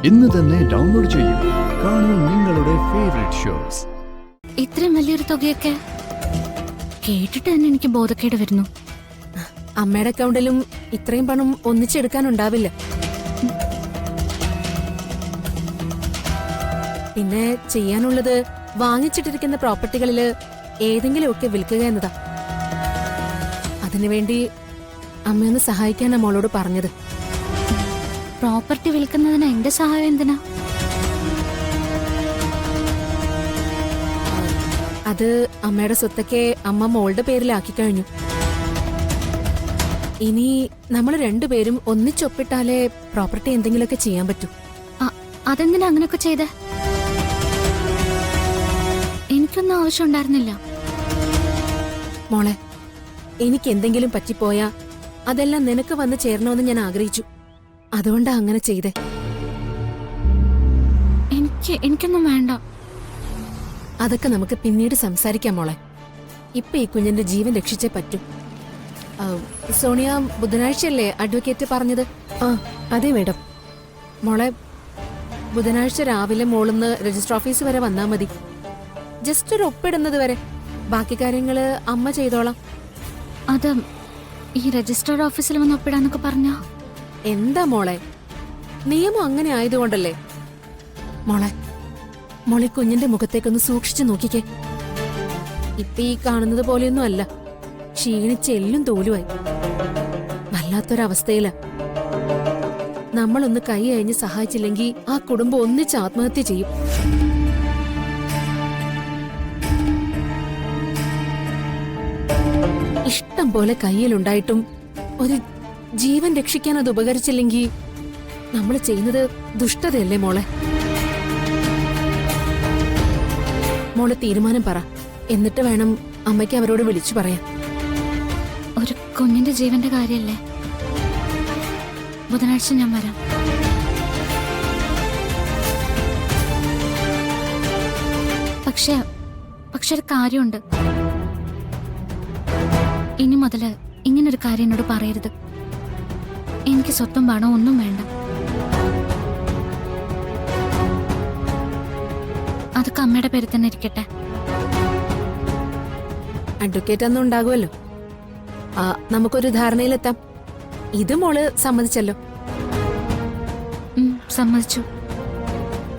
ഇന്ന് തന്നെ ഡൗൺലോഡ് ചെയ്യൂ. കാണൂ നിങ്ങളുടെ ഫേവറേറ്റ് ഷോസ്. ഇത്രയും വലിയൊരു തുകയൊക്കെ കേട്ടിട്ട് തന്നെ എനിക്ക് ബോധക്കേട് വരുന്നു. അമ്മയുടെ അക്കൗണ്ടിലും ഇത്രയും പണം ഒന്നിച്ചെടുക്കാനുണ്ടാവില്ല. പിന്നെ ചെയ്യാനുള്ളത് വാങ്ങിച്ചിട്ടിരിക്കുന്ന പ്രോപ്പർട്ടികളില് ഏതെങ്കിലുമൊക്കെ വിൽക്കുക എന്നതാ. അതിനുവേണ്ടി അമ്മയൊന്ന് സഹായിക്കാനാ മോളോട് പറഞ്ഞത്. പ്രോപ്പർട്ടി വിൽക്കുന്നതിന് എന്റെ സഹായം എന്തിനാ? അത് അമ്മയുടെ സ്വത്തൊക്കെ അമ്മ മോളുടെ പേരിലാക്കി കഴിഞ്ഞു. ഇനി നമ്മൾ രണ്ടുപേരും ഒന്നിച്ചൊപ്പിട്ടാലേ പ്രോപ്പർട്ടി എന്തെങ്കിലുമൊക്കെ ചെയ്യാൻ പറ്റൂ. അതെന്തിനാ അങ്ങനെയൊക്കെ ചെയ്തേ? എനിക്കൊന്നും ആവശ്യം ഉണ്ടായിരുന്നില്ല. മോളെ, എനിക്ക് എന്തെങ്കിലും പറ്റിപ്പോയാ അതെല്ലാം നിനക്ക് വന്ന് ചേരണമെന്ന് ഞാൻ ആഗ്രഹിച്ചു. അതുകൊണ്ടാ അങ്ങനെ ചെയ്തേ. എനിക്കൊന്നും വേണ്ട. അതൊക്കെ നമുക്ക് പിന്നീട് സംസാരിക്കാം മോളെ. ഇപ്പൊ ഈ കുഞ്ഞിന്റെ ജീവൻ രക്ഷിച്ചേ പറ്റൂ. സോണിയ, ബുധനാഴ്ചയല്ലേ അഡ്വക്കേറ്റ് പറഞ്ഞത്? അതെ മേഡം. മോളെ, ബുധനാഴ്ച രാവിലെ മോളിന്ന് രജിസ്റ്റർ ഓഫീസ് വരെ വന്നാ മതി. ജസ്റ്റ് ഒരു ഒപ്പിടുന്നത് വരെ. ബാക്കി കാര്യങ്ങള് അമ്മ ചെയ്തോളാം. അത് ഈ രജിസ്റ്റർ ഓഫീസിൽ വന്ന് ഒപ്പിടാന്നൊക്കെ പറഞ്ഞ എന്താ മോളെ, നിയമം അങ്ങനെ ആയതുകൊണ്ടല്ലേ. മോളെ കുഞ്ഞിന്റെ മുഖത്തേക്കൊന്ന് സൂക്ഷിച്ചു നോക്കിക്കേ. ഇപ്പൊ ഈ കാണുന്നത് പോലെയൊന്നും അല്ല. ക്ഷീണിച്ച് എല്ലും തോലുമായി. വല്ലാത്തൊരവസ്ഥയില. നമ്മളൊന്ന് കൈ അഴിഞ്ഞ് സഹായിച്ചില്ലെങ്കിൽ ആ കുടുംബം ഒന്നിച്ച് ആത്മഹത്യ ചെയ്യും. ഇഷ്ടം പോലെ കയ്യിലുണ്ടായിട്ടും ഒരു ജീവൻ രക്ഷിക്കാൻ അത് ഉപകരിച്ചില്ലെങ്കിൽ നമ്മൾ ചെയ്യുന്നത് ദുഷ്ടതയല്ലേ മോളെ? മോളെ തീരുമാനം പറ. എന്നിട്ട് വേണം അമ്മയ്ക്ക് അവരോട് വിളിച്ചു പറയാൻ. ഒരു കുഞ്ഞിന്റെ ജീവന്റെ കാര്യല്ലേ. ബുധനാഴ്ച ഞാൻ വരാം. പക്ഷെ ഒരു കാര്യമുണ്ട്. ഇനി മുതല് ഇങ്ങനൊരു കാര്യം എന്നോട് പറയരുത്. എനിക്ക് സ്വത്തും പണവും ഒന്നും വേണ്ട. അതൊക്കെ അമ്മയുടെ പേരിൽ തന്നെ ഇരിക്കട്ടെ. അഡ്വക്കേറ്റ് ഒന്നും ഉണ്ടാകുമല്ലോ. നമുക്കൊരു ധാരണയിലെത്താം. ഇത് മോള് സമ്മതിച്ചല്ലോ? സമ്മതിച്ചു.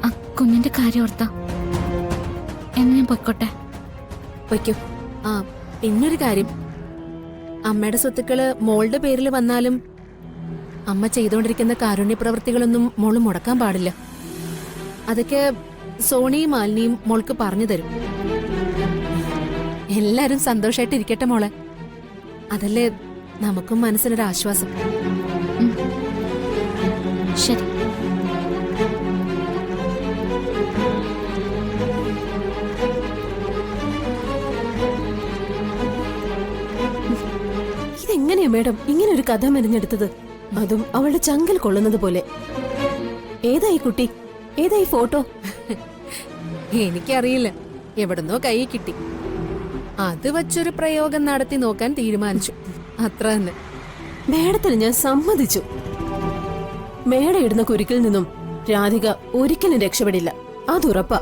ആ കുഞ്ഞിന്റെ കാര്യം ഓർത്താ എന്ന് ഞാൻ പൊയ്ക്കോട്ടെ. പൊയ്ക്കോ. പിന്നൊരു കാര്യം, അമ്മയുടെ സ്വത്തുക്കള് മോളുടെ പേരിൽ വന്നാലും അമ്മ ചെയ്തുകൊണ്ടിരിക്കുന്ന കാരുണ്യ പ്രവൃത്തികളൊന്നും മോള് മുടക്കാൻ പാടില്ല. അതൊക്കെ സോണിയും മാലിനിയും മോൾക്ക് പറഞ്ഞു തരും. എല്ലാരും സന്തോഷായിട്ടിരിക്കട്ടെ മോളെ. അതല്ലേ നമുക്കും മനസ്സിനൊരാശ്വാസം. ശരി. ഇതെങ്ങനെയാ മേഡം ഇങ്ങനെ ഒരു കഥ മെനഞ്ഞെടുത്തത്? അതും അവളുടെ ചങ്കൽ കൊള്ളുന്നത് പോലെ. ഏതായി കുട്ടി? ഏതായി ഫോട്ടോ? എനിക്കറിയില്ല, എവിടുന്നോ കൈ കിട്ടി. അത് വച്ചൊരു പ്രയോഗം നടത്തി നോക്കാൻ തീരുമാനിച്ചു. അത്ര തന്നെ. മേഡത്തിന് ഞാൻ സമ്മതിച്ചു. മേഡ ഇടുന്ന കുരുക്കിൽ നിന്നും രാധിക ഒരിക്കലും രക്ഷപ്പെടില്ല. അതുറപ്പാ.